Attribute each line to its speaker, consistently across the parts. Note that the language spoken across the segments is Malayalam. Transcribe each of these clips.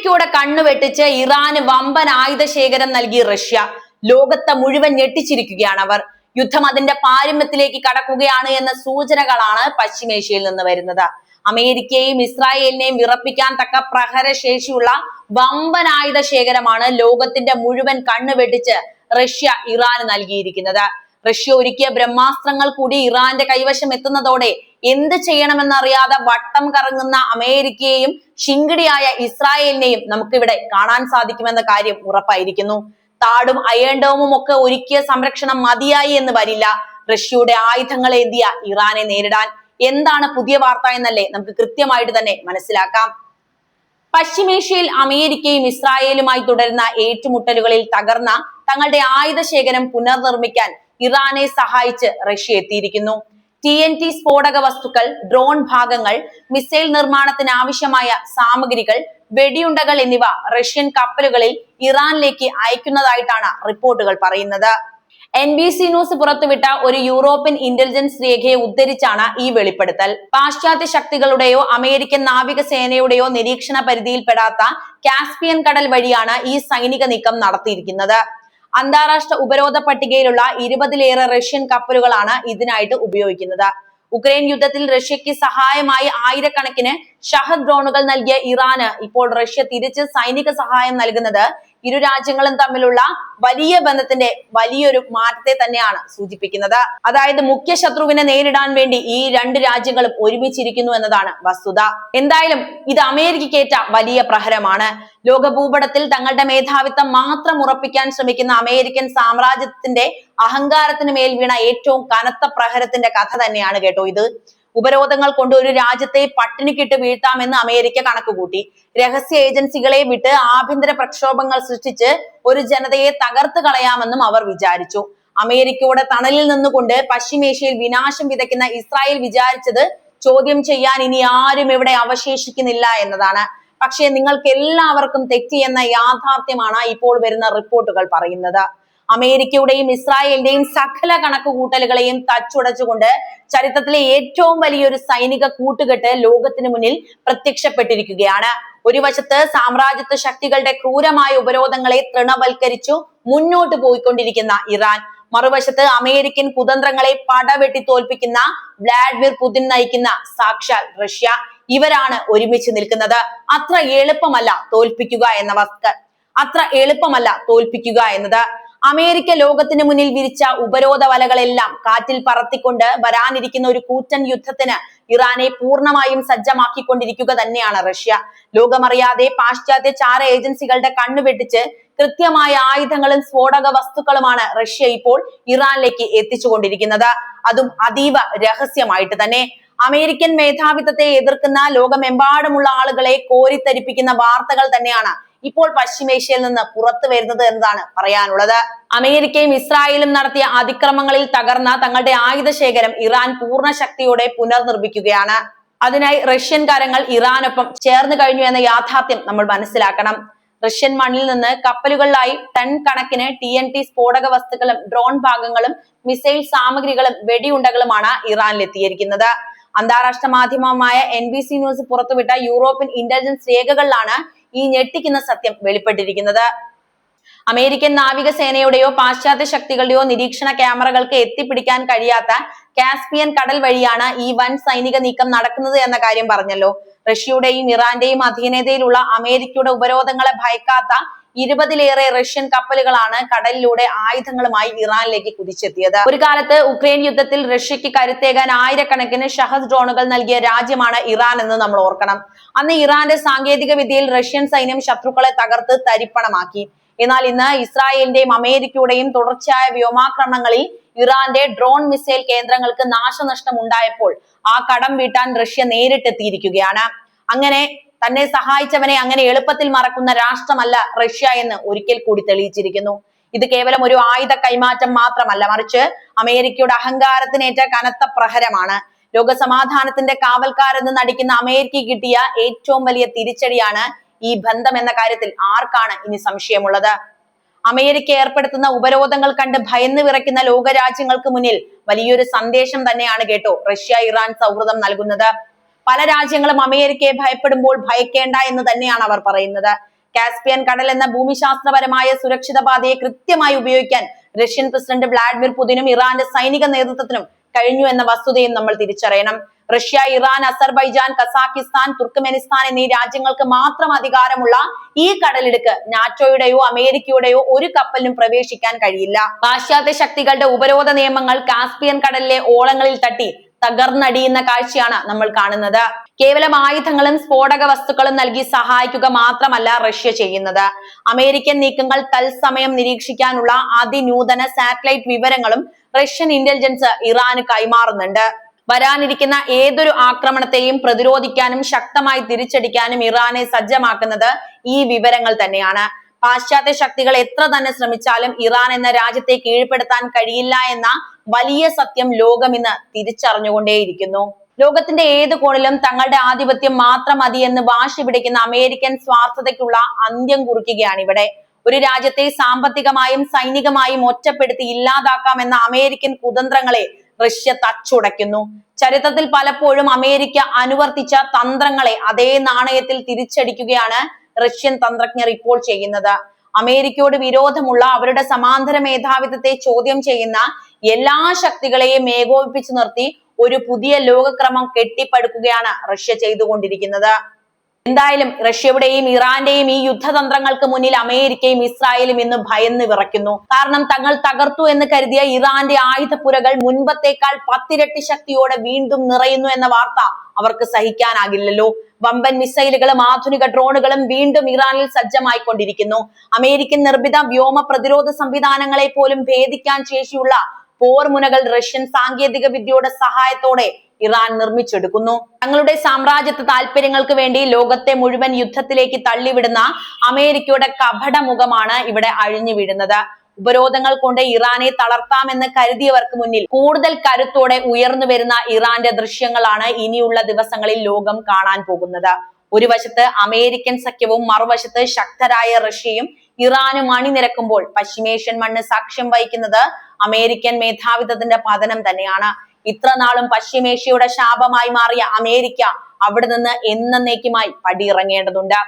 Speaker 1: അമേരിക്കയുടെ കണ്ണുവെട്ടിച്ച് ഇറാന് വമ്പൻ ആയുധ ശേഖരം നൽകി റഷ്യ. ലോകത്തെ മുഴുവൻ ഞെട്ടിച്ചിരിക്കുകയാണ് അവർ. യുദ്ധം അതിന്റെ പാരമ്യത്തിലേക്ക് കടക്കുകയാണ് എന്ന സൂചനകളാണ് പശ്ചിമേഷ്യയിൽ നിന്ന് വരുന്നത്. അമേരിക്കയെയും ഇസ്രായേലിനെയും വിറപ്പിക്കാൻ തക്ക പ്രഹരശേഷിയുള്ള വമ്പൻ ആയുധ ശേഖരമാണ് ലോകത്തിന്റെ മുഴുവൻ കണ്ണുവെട്ടിച്ച് റഷ്യ ഇറാന് നൽകിയിരിക്കുന്നത്. റഷ്യ ഒരുക്കിയ ബ്രഹ്മാസ്ത്രങ്ങൾ കൂടി ഇറാന്റെ കൈവശം എത്തുന്നതോടെ എന്ത് ചെയ്യണമെന്നറിയാതെ വട്ടം കറങ്ങുന്ന അമേരിക്കയെയും ശിങ്കിടിയായ ഇസ്രായേലിനെയും നമുക്കിവിടെ കാണാൻ സാധിക്കുമെന്ന കാര്യം ഉറപ്പായിരിക്കുന്നു. താടും അയേണ്ടവും ഒക്കെ ഒരുക്കിയ സംരക്ഷണം മതിയായി എന്ന് വരില്ല റഷ്യയുടെ ആയുധങ്ങൾ ഏന്തിയ ഇറാനെ നേരിടാൻ. എന്താണ് പുതിയ വാർത്ത എന്നല്ലേ നമുക്ക് കൃത്യമായിട്ട് തന്നെ മനസ്സിലാക്കാം. പശ്ചിമേഷ്യയിൽ അമേരിക്കയും ഇസ്രായേലുമായി തുടരുന്ന ഏറ്റുമുട്ടലുകളിൽ തകർന്ന തങ്ങളുടെ ആയുധ ശേഖരം പുനർനിർമ്മിക്കാൻ ഇറാനെ സഹായിച്ച് റഷ്യ എത്തിയിരിക്കുന്നു. TNT സ്ഫോടക വസ്തുക്കൾ, ഡ്രോൺ ഭാഗങ്ങൾ, മിസൈൽ നിർമ്മാണത്തിന് ആവശ്യമായ സാമഗ്രികൾ, വെടിയുണ്ടകൾ എന്നിവ റഷ്യൻ കപ്പലുകളിൽ ഇറാനിലേക്ക് അയക്കുന്നതായിട്ടാണ് റിപ്പോർട്ടുകൾ പറയുന്നത്. NBC ന്യൂസ് പുറത്തുവിട്ട ഒരു യൂറോപ്യൻ ഇന്റലിജൻസ് രേഖയെ ഉദ്ധരിച്ചാണ് ഈ വെളിപ്പെടുത്തൽ. പാശ്ചാത്യ ശക്തികളുടെയോ അമേരിക്കൻ നാവികസേനയുടെയോ നിരീക്ഷണ പരിധിയിൽപ്പെടാത്ത കാസ്പിയൻ കടൽ വഴിയാണ് ഈ സൈനിക നീക്കം നടത്തിയിരിക്കുന്നത്. അന്താരാഷ്ട്ര ഉപരോധ പട്ടികയിലുള്ള 20-ലേറെ റഷ്യൻ കപ്പലുകളാണ് ഇതിനായിട്ട് ഉപയോഗിക്കുന്നത്. ഉക്രൈൻ യുദ്ധത്തിൽ റഷ്യക്ക് സഹായമായി ആയിരക്കണക്കിന് ഷഹദ് ഡ്രോണുകൾ നൽകിയ ഇറാന് ഇപ്പോൾ റഷ്യ തിരിച്ച് സൈനിക സഹായം നൽകുന്നത് ഇരു രാജ്യങ്ങളും തമ്മിലുള്ള വലിയ ബന്ധത്തിന്റെ വലിയൊരു മാറ്റത്തെ തന്നെയാണ് സൂചിപ്പിക്കുന്നത്. അതായത് മുഖ്യ ശത്രുവിനെ നേരിടാൻ വേണ്ടി ഈ രണ്ട് രാജ്യങ്ങളും ഒരുമിച്ചിരിക്കുന്നു എന്നതാണ് വസ്തുത. എന്തായാലും ഇത് അമേരിക്കയ്ക്കേറ്റ വലിയ പ്രഹരമാണ്. ലോക ഭൂപടത്തിൽ തങ്ങളുടെ മേധാവിത്വം മാത്രം ഉറപ്പിക്കാൻ ശ്രമിക്കുന്ന അമേരിക്കൻ സാമ്രാജ്യത്തിന്റെ അഹങ്കാരത്തിന് മേൽ വീണ ഏറ്റവും കനത്ത പ്രഹരത്തിന്റെ കഥ തന്നെയാണ് കേട്ടോ ഇത്. ഉപരോധങ്ങൾ കൊണ്ട് ഒരു രാജ്യത്തെ പട്ടിണിക്കിട്ട് വീഴ്ത്താമെന്ന് അമേരിക്ക കണക്കുകൂട്ടി. രഹസ്യ ഏജൻസികളെ വിട്ട് ആഭ്യന്തര പ്രക്ഷോഭങ്ങൾ സൃഷ്ടിച്ച് ഒരു ജനതയെ തകർത്ത് കളയാമെന്നും അവർ വിചാരിച്ചു. അമേരിക്കയുടെ തണലിൽ നിന്നുകൊണ്ട് പശ്ചിമേഷ്യയിൽ വിനാശം വിതയ്ക്കുന്ന ഇസ്രായേൽ വിചാരിച്ചത് ചോദ്യം ചെയ്യാൻ ഇനി ആരും ഇവിടെ അവശേഷിക്കുന്നില്ല എന്നതാണ്. പക്ഷേ നിങ്ങൾക്ക് എല്ലാവർക്കും തെറ്റി എന്ന യാഥാർത്ഥ്യമാണ് ഇപ്പോൾ വരുന്ന റിപ്പോർട്ടുകൾ പറയുന്നത്. അമേരിക്കയുടെയും ഇസ്രായേലിന്റെയും സകല കണക്കുകൂട്ടലുകളെയും തച്ചുടച്ചുകൊണ്ട് ചരിത്രത്തിലെ ഏറ്റവും വലിയൊരു സൈനിക കൂട്ടുകെട്ട് ലോകത്തിന് മുന്നിൽ പ്രത്യക്ഷപ്പെട്ടിരിക്കുകയാണ്. ഒരു വശത്ത് സാമ്രാജ്യത്വ ശക്തികളുടെ ക്രൂരമായ ഉപരോധങ്ങളെ തൃണവൽക്കരിച്ചു മുന്നോട്ട് പോയിക്കൊണ്ടിരിക്കുന്ന ഇറാൻ, മറുവശത്ത് അമേരിക്കൻ കുതന്ത്രങ്ങളെ പടവെട്ടി തോൽപ്പിക്കുന്ന വ്ളാഡിമിർ പുതിൻ നയിക്കുന്ന സാക്ഷാൽ റഷ്യ. ഇവരാണ് ഒരുമിച്ച് നിൽക്കുന്നത്. അത്ര എളുപ്പമല്ല തോൽപ്പിക്കുക എന്നത്. അമേരിക്ക ലോകത്തിന് മുന്നിൽ വിരിച്ച ഉപരോധ വലകളെല്ലാം കാറ്റിൽ പറത്തിക്കൊണ്ട് വരാനിരിക്കുന്ന ഒരു കൂറ്റൻ യുദ്ധത്തിന് ഇറാനെ പൂർണ്ണമായും സജ്ജമാക്കിക്കൊണ്ടിരിക്കുക തന്നെയാണ് റഷ്യ. ലോകമറിയാതെ പാശ്ചാത്യ ചാര ഏജൻസികളുടെ കണ്ണുവെട്ടിച്ച് കൃത്യമായ ആയുധങ്ങളും സ്ഫോടക വസ്തുക്കളുമാണ് റഷ്യ ഇപ്പോൾ ഇറാനിലേക്ക് എത്തിച്ചുകൊണ്ടിരിക്കുന്നത്. അതും അതീവ രഹസ്യമായിട്ട് തന്നെ. അമേരിക്കൻ മേധാവിത്വത്തെ എതിർക്കുന്ന ലോകമെമ്പാടുമുള്ള ആളുകളെ കോരിത്തരിപ്പിക്കുന്ന വാർത്തകൾ തന്നെയാണ് ഇപ്പോൾ പശ്ചിമേഷ്യയിൽ നിന്ന് പുറത്തു വരുന്നത് എന്നതാണ് പറയാനുള്ളത്. അമേരിക്കയും ഇസ്രായേലും നടത്തിയ അതിക്രമങ്ങളിൽ തകർന്ന തങ്ങളുടെ ആയുധ ശേഖരം ഇറാൻ പൂർണ്ണ ശക്തിയോടെ പുനർനിർമ്മിക്കുകയാണ്. അതിനായി റഷ്യൻ കരങ്ങൾ ഇറാനൊപ്പം ചേർന്ന് കഴിഞ്ഞു എന്ന യാഥാർത്ഥ്യം നമ്മൾ മനസ്സിലാക്കണം. റഷ്യൻ മണ്ണിൽ നിന്ന് കപ്പലുകളിലായി ടൺ കണക്കിന് TNT സ്ഫോടക വസ്തുക്കളും ഡ്രോൺ ഭാഗങ്ങളും മിസൈൽ സാമഗ്രികളും വെടിയുണ്ടകളുമാണ് ഇറാനിലെത്തിയിരിക്കുന്നത്. അന്താരാഷ്ട്ര മാധ്യമമായ NBC ന്യൂസ് പുറത്തുവിട്ട യൂറോപ്യൻ ഇന്റലിജൻസ് രേഖകളിലാണ് ഈ ഞെട്ടിക്കുന്ന സത്യം വെളിപ്പെട്ടിരിക്കുന്നത്. അമേരിക്കൻ നാവികസേനയുടെയോ പാശ്ചാത്യ ശക്തികളുടെയോ നിരീക്ഷണ ക്യാമറകൾക്ക് എത്തിപ്പിടിക്കാൻ കഴിയാത്ത കാസ്പിയൻ കടൽ വഴിയാണ് ഈ വൻ സൈനിക നീക്കം നടക്കുന്നത് എന്ന കാര്യം പറഞ്ഞല്ലോ. റഷ്യയുടെയും ഇറാന്റെയും അധീനതയിലുള്ള അമേരിക്കയുടെ ഉപരോധങ്ങളെ ഭയക്കാത്ത 20-ലേറെ റഷ്യൻ കപ്പലുകളാണ് കടലിലൂടെ ആയുധങ്ങളുമായി ഇറാനിലേക്ക് കുതിച്ചെത്തിയത്. ഒരു കാലത്ത് ഉക്രൈൻ യുദ്ധത്തിൽ റഷ്യക്ക് കരുത്തേകാൻ ആയിരക്കണക്കിന് ഷഹദ് ഡ്രോണുകൾ നൽകിയ രാജ്യമാണ് ഇറാൻ എന്ന് നമ്മൾ ഓർക്കണം. അന്ന് ഇറാന്റെ സാങ്കേതിക വിദ്യയിൽ റഷ്യൻ സൈന്യം ശത്രുക്കളെ തകർത്ത് തരിപ്പണമാക്കി. എന്നാൽ ഇന്ന് ഇസ്രായേലിന്റെയും അമേരിക്കയുടെയും തുടർച്ചയായ വ്യോമാക്രമണങ്ങളിൽ ഇറാന്റെ ഡ്രോൺ മിസൈൽ കേന്ദ്രങ്ങൾക്ക് നാശനഷ്ടം ഉണ്ടായപ്പോൾ ആ കടം വീട്ടാൻ റഷ്യ നേരിട്ടെത്തിയിരിക്കുകയാണ്. അങ്ങനെ തന്നെ സഹായിച്ചവനെ അങ്ങനെ എളുപ്പത്തിൽ മറക്കുന്ന രാഷ്ട്രമല്ല റഷ്യ എന്ന് ഒരിക്കൽ കൂടി തെളിയിച്ചിരിക്കുന്നു. ഇത് കേവലം ഒരു ആയുധ കൈമാറ്റം മാത്രമല്ല, മറിച്ച് അമേരിക്കയുടെ അഹങ്കാരത്തിനേറ്റ കനത്ത പ്രഹരമാണ്. ലോക സമാധാനത്തിന്റെ കാവൽക്കാരെന്ന് നടിക്കുന്ന അമേരിക്ക കിട്ടിയ ഏറ്റവും വലിയ തിരിച്ചടിയാണ് ഈ ബന്ധം എന്ന കാര്യത്തിൽ ആർക്കാണ് ഇനി സംശയമുള്ളത്? അമേരിക്ക ഏർപ്പെടുത്തുന്ന ഉപരോധങ്ങൾ കണ്ട് ഭയന്ന് വിറയ്ക്കുന്ന ലോകരാജ്യങ്ങൾക്ക് മുന്നിൽ വലിയൊരു സന്ദേശം തന്നെയാണ് കേട്ടോ റഷ്യ ഇറാൻ സൗഹൃദം നൽകുന്നത്. പല രാജ്യങ്ങളും അമേരിക്കയെ ഭയപ്പെടുമ്പോൾ ഭയക്കേണ്ട എന്ന് തന്നെയാണ് അവർ പറയുന്നത്. കാസ്പിയൻ കടൽ എന്ന ഭൂമിശാസ്ത്രപരമായ സുരക്ഷിത പാതയെ കൃത്യമായി ഉപയോഗിക്കാൻ റഷ്യൻ പ്രസിഡന്റ് വ്ളാഡിമിർ പുതിനും ഇറാന്റെ സൈനിക നേതൃത്വത്തിനും കഴിഞ്ഞു എന്ന വസ്തുതയും നമ്മൾ തിരിച്ചറിയണം. Russia, Iran, Azerbaijan, Kazakhstan, Turkmenistan എന്നീ രാജ്യങ്ങൾക്ക് മാത്രം അധികാരമുള്ള ഈ കടലിടുക്ക് നാറ്റോയുടെയോ അമേരിക്കയുടെയോ ഒരു കപ്പലിനും പ്രവേശിക്കാൻ കഴിയില്ല. പാശ്ചാത്യ ശക്തികളുടെ ഉപരോധ നിയമങ്ങൾ കാസ്പിയൻ കടലിലെ ഓളങ്ങളിൽ തട്ടി തകർന്നടിയുന്ന കാഴ്ചയാണ് നമ്മൾ കാണുന്നത്. കേവലം ആയുധങ്ങളും സ്ഫോടക വസ്തുക്കളും നൽകി സഹായിക്കുക മാത്രമല്ല റഷ്യ ചെയ്യുന്നത്. അമേരിക്കൻ നീക്കങ്ങൾ തത്സമയം നിരീക്ഷിക്കാനുള്ള അതിനൂതന സാറ്റലൈറ്റ് വിവരങ്ങളും റഷ്യൻ ഇന്റലിജൻസ് ഇറാന് കൈമാറുന്നുണ്ട്. വരാനിരിക്കുന്ന ഏതൊരു ആക്രമണത്തെയും പ്രതിരോധിക്കാനും ശക്തമായി തിരിച്ചടിക്കാനും ഇറാനെ സജ്ജമാക്കുന്നത് ഈ വിവരങ്ങൾ തന്നെയാണ്. പാശ്ചാത്യ ശക്തികൾ എത്ര തന്നെ ശ്രമിച്ചാലും ഇറാൻ എന്ന രാജ്യത്തെ കീഴ്പ്പെടുത്താൻ കഴിയില്ല എന്ന വലിയ സത്യം ലോകം ഇന്ന് തിരിച്ചറിഞ്ഞുകൊണ്ടേയിരിക്കുന്നു. ലോകത്തിന്റെ ഏത് കോണിലും തങ്ങളുടെ ആധിപത്യം മാത്രം മതി എന്ന് വാശി പിടിക്കുന്ന അമേരിക്കൻ സ്വാർത്ഥതയ്ക്കുള്ള അന്ത്യം കുറിക്കുകയാണ് ഇവിടെ. ഒരു രാജ്യത്തെ സാമ്പത്തികമായും സൈനികമായും ഒറ്റപ്പെടുത്തി ഇല്ലാതാക്കാമെന്ന അമേരിക്കൻ കുതന്ത്രങ്ങളെ റഷ്യ തച്ചുടയ്ക്കുന്നു. ചരിത്രത്തിൽ പലപ്പോഴും അമേരിക്ക അനുവർത്തിച്ച തന്ത്രങ്ങളെ അതേ നാണയത്തിൽ തിരിച്ചടിക്കുകയാണ് റഷ്യൻ തന്ത്രജ്ഞർ ഇപ്പോൾ ചെയ്യുന്നത്. അമേരിക്കയോട് വിരോധമുള്ള അവരുടെ സമാന്തര മേധാവിത്വത്തെ ചോദ്യം ചെയ്യുന്ന എല്ലാ ശക്തികളെയും ഏകോപിപ്പിച്ചു നിർത്തി ഒരു പുതിയ ലോകക്രമം കെട്ടിപ്പടുക്കുകയാണ് റഷ്യ ചെയ്തുകൊണ്ടിരിക്കുന്നത്. എന്തായാലും റഷ്യയുടെയും ഇറാന്റെയും ഈ യുദ്ധതന്ത്രങ്ങൾക്ക് മുന്നിൽ അമേരിക്കയും ഇസ്രായേലും ഇന്ന് ഭയന്ന് വിറയ്ക്കുന്നു. കാരണം തങ്ങൾ തകർത്തു എന്ന് കരുതിയ ഇറാന്റെ ആയുധപ്പുരകൾ മുൻപത്തേക്കാൾ 10 ഇരട്ടി ശക്തിയോടെ വീണ്ടും നിറയുന്നു എന്ന വാർത്ത അവർക്ക് സഹിക്കാനാകില്ലല്ലോ. വമ്പൻ മിസൈലുകളും ആധുനിക ഡ്രോണുകളും വീണ്ടും ഇറാനിൽ സജ്ജമായിക്കൊണ്ടിരിക്കുന്നു. അമേരിക്കൻ നിർമ്മിത വ്യോമ പ്രതിരോധ സംവിധാനങ്ങളെ പോലും ഭേദിക്കാൻ ശേഷിയുള്ള പോർമുനകൾ റഷ്യൻ സാങ്കേതിക വിദ്യയുടെ സഹായത്തോടെ ഇറാൻ നിർമ്മിച്ചെടുക്കുന്നു. തങ്ങളുടെ സാമ്രാജ്യത്വ താല്പര്യങ്ങൾക്ക് വേണ്ടി ലോകത്തെ മുഴുവൻ യുദ്ധത്തിലേക്ക് തള്ളിവിടുന്ന അമേരിക്കയുടെ കപട മുഖമാണ് ഇവിടെ അഴിഞ്ഞു വീഴുന്നത്. ഉപരോധങ്ങൾ കൊണ്ട് ഇറാനെ തളർത്താമെന്ന് കരുതിയവർക്ക് മുന്നിൽ കൂടുതൽ കരുത്തോടെ ഉയർന്നു വരുന്ന ഇറാന്റെ ദൃശ്യങ്ങളാണ് ഇനിയുള്ള ദിവസങ്ങളിൽ ലോകം കാണാൻ പോകുന്നത്. ഒരു വശത്ത് അമേരിക്കൻ സഖ്യവും മറുവശത്ത് ശക്തരായ റഷ്യയും ഇറാനും അണിനിരക്കുമ്പോൾ പശ്ചിമേഷ്യൻ മണ്ണ് സാക്ഷ്യം വഹിക്കുന്നത് അമേരിക്കൻ മേധാവിത്വത്തിന്റെ പതനം തന്നെയാണ്. ഇത്ര നാളും പശ്ചിമേഷ്യയുടെ ശാപമായി മാറിയ അമേരിക്ക അവിടെ നിന്ന് എന്നേക്കുമായി പടിയിറങ്ങേണ്ടതുണ്ട്.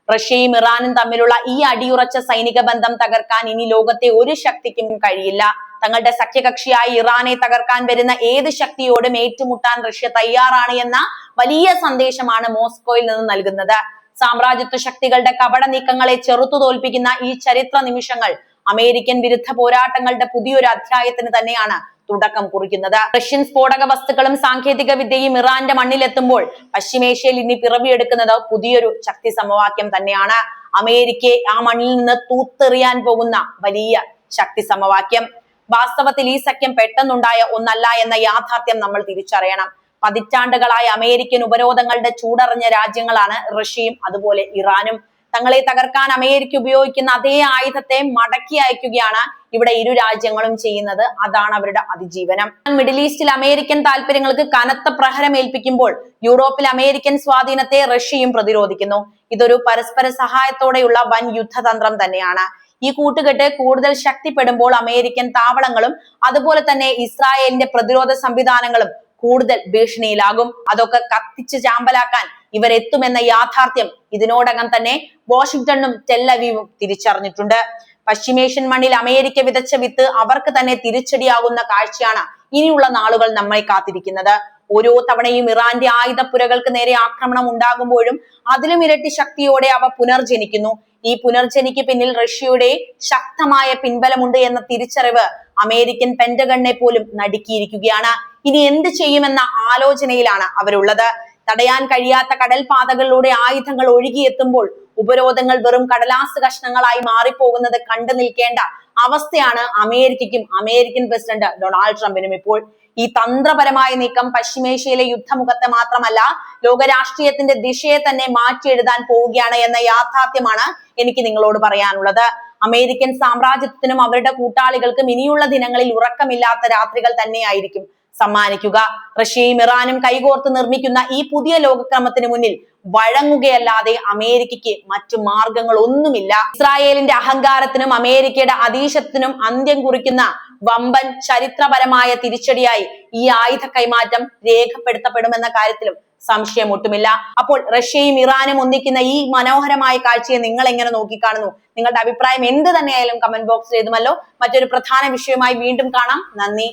Speaker 1: റഷ്യയും ഇറാനും തമ്മിലുള്ള ഈ അടിയുറച്ച സൈനിക ബന്ധം തകർക്കാൻ ഇനി ലോകത്തെ ഒരു ശക്തിക്കും കഴിയില്ല. തങ്ങളുടെ സഖ്യകക്ഷിയായി ഇറാനെ തകർക്കാൻ വരുന്ന ഏത് ശക്തിയോടും ഏറ്റുമുട്ടാൻ റഷ്യ തയ്യാറാണ് എന്ന വലിയ സന്ദേശമാണ് മോസ്കോയിൽ നിന്ന് നൽകുന്നത്. സാമ്രാജ്യത്വ ശക്തികളുടെ കപട നീക്കങ്ങളെ ചെറുത്തു തോൽപ്പിക്കുന്ന ഈ ചരിത്ര നിമിഷങ്ങൾ അമേരിക്കൻ വിരുദ്ധ പോരാട്ടങ്ങളുടെ പുതിയൊരു അധ്യായത്തിന് തന്നെയാണ് തുടക്കം കുറിക്കുന്നത്. റഷ്യൻ സ്ഫോടക വസ്തുക്കളും സാങ്കേതിക വിദ്യയും ഇറാന്റെ മണ്ണിലെത്തുമ്പോൾ പശ്ചിമേഷ്യയിൽ ഇനി പിറവിയെടുക്കുന്നത് പുതിയൊരു ശക്തി സമവാക്യം തന്നെയാണ്. അമേരിക്കയെ ആ മണ്ണിൽ നിന്ന് തൂത്തെറിയാൻ പോകുന്ന വലിയ ശക്തി സമവാക്യം. വാസ്തവത്തിൽ ഈ സഖ്യം പെട്ടെന്നുണ്ടായ ഒന്നല്ല എന്ന യാഥാർത്ഥ്യം നമ്മൾ തിരിച്ചറിയണം. പതിറ്റാണ്ടുകളായി അമേരിക്കൻ ഉപരോധങ്ങളുടെ ചൂടറിഞ്ഞ രാജ്യങ്ങളാണ് റഷ്യയും അതുപോലെ ഇറാനും. തങ്ങളെ തകർക്കാൻ അമേരിക്ക ഉപയോഗിക്കുന്ന അതേ ആയുധത്തെ മടക്കി അയക്കുകയാണ് ഇവിടെ ഇരു രാജ്യങ്ങളും ചെയ്യുന്നത്. അതാണ് അവരുടെ അതിജീവനം. മിഡിൽ ഈസ്റ്റിൽ അമേരിക്കൻ താല്പര്യങ്ങൾക്ക് കനത്ത പ്രഹരം ഏൽപ്പിക്കുമ്പോൾ യൂറോപ്പിൽ അമേരിക്കൻ സ്വാധീനത്തെ റഷ്യയും പ്രതിരോധിക്കുന്നു. ഇതൊരു പരസ്പര സഹായത്തോടെയുള്ള വൻ യുദ്ധതന്ത്രം തന്നെയാണ്. ഈ കൂട്ടുകെട്ട് കൂടുതൽ ശക്തിപ്പെടുമ്പോൾ അമേരിക്കൻ താവളങ്ങളും അതുപോലെ തന്നെ ഇസ്രായേലിന്റെ പ്രതിരോധ സംവിധാനങ്ങളും കൂടുതൽ ഭീഷണിയിലാകും. അതൊക്കെ കത്തിച്ച് ചാമ്പലാക്കാൻ ഇവരെത്തുമെന്ന യാഥാർത്ഥ്യം ഇതിനോടകം തന്നെ വാഷിംഗ്ടണും ടെല്ലവീവും തിരിച്ചറിഞ്ഞിട്ടുണ്ട്. പശ്ചിമേഷ്യൻ മണ്ണിൽ അമേരിക്ക വിതച്ച വിത്ത് അവർക്ക് തന്നെ തിരിച്ചടിയാകുന്ന കാഴ്ചയാണ് ഇനിയുള്ള നാളുകൾ നമ്മെ കാത്തിരിക്കുന്നത്. ഓരോ തവണയും ഇറാന്റെ ആയുധപ്പുരകൾക്ക് നേരെ ആക്രമണം ഉണ്ടാകുമ്പോഴും അതിലും ഇരട്ടി ശക്തിയോടെ അവ പുനർജനിക്കുന്നു. ഈ പുനർജനിക്ക് പിന്നിൽ റഷ്യയുടെ ശക്തമായ പിൻബലമുണ്ട് എന്ന തിരിച്ചറിവ് അമേരിക്കൻ പെന്റഗണിനെ പോലും നടുക്കിയിരിക്കുകയാണ്. ഇനി എന്ത് ചെയ്യുമെന്ന ആലോചനയിലാണ് അവരുള്ളത്. തടയാൻ കഴിയാത്ത കടൽപാതകളിലൂടെ ആയുധങ്ങൾ ഒഴുകിയെത്തുമ്പോൾ ഉപരോധങ്ങൾ വെറും കടലാസ് കഷ്ണങ്ങളായി മാറിപ്പോകുന്നത് കണ്ടു നിൽക്കേണ്ട അവസ്ഥയാണ് അമേരിക്കയ്ക്കും അമേരിക്കൻ പ്രസിഡന്റ് ഡൊണാൾഡ് ട്രംപിനും ഇപ്പോൾ. ഈ തന്ത്രപരമായ നീക്കം പശ്ചിമേഷ്യയിലെ യുദ്ധമുഖത്തെ മാത്രമല്ല ലോകരാഷ്ട്രീയത്തിന്റെ ദിശയെ തന്നെ മാറ്റിയെഴുതാൻ പോവുകയാണ് എന്ന യാഥാർത്ഥ്യമാണ് എനിക്ക് നിങ്ങളോട് പറയാനുള്ളത്. അമേരിക്കൻ സാമ്രാജ്യത്തിനും അവരുടെ കൂട്ടാളികൾക്കും ഇനിയുള്ള ദിനങ്ങളിൽ ഉറക്കമില്ലാത്ത രാത്രികൾ തന്നെയായിരിക്കും സമ്മാനിക്കുക. റഷ്യയും ഇറാനും കൈകോർത്ത് നിർമ്മിക്കുന്ന ഈ പുതിയ ലോകക്രമത്തിന് മുന്നിൽ വഴങ്ങുകയല്ലാതെ അമേരിക്കയ്ക്ക് മറ്റു മാർഗങ്ങൾ ഒന്നുമില്ല. ഇസ്രായേലിന്റെ അഹങ്കാരത്തിനും അമേരിക്കയുടെ അതീശത്തിനും അന്ത്യം കുറിക്കുന്ന വമ്പൻ ചരിത്രപരമായ തിരിച്ചടിയായി ഈ ആയുധ കൈമാറ്റം രേഖപ്പെടുത്തപ്പെടുമെന്ന കാര്യത്തിലും സംശയം ഒട്ടുമില്ല. അപ്പോൾ റഷ്യയും ഇറാനും ഒന്നിക്കുന്ന ഈ മനോഹരമായ കാഴ്ചയെ നിങ്ങൾ എങ്ങനെ നോക്കിക്കാണുന്നു? നിങ്ങളുടെ അഭിപ്രായം എന്ത് തന്നെയായാലും കമന്റ് ബോക്സിൽ എഴുതുമല്ലോ. മറ്റൊരു പ്രധാന വിഷയവുമായി വീണ്ടും കാണാം. നന്ദി.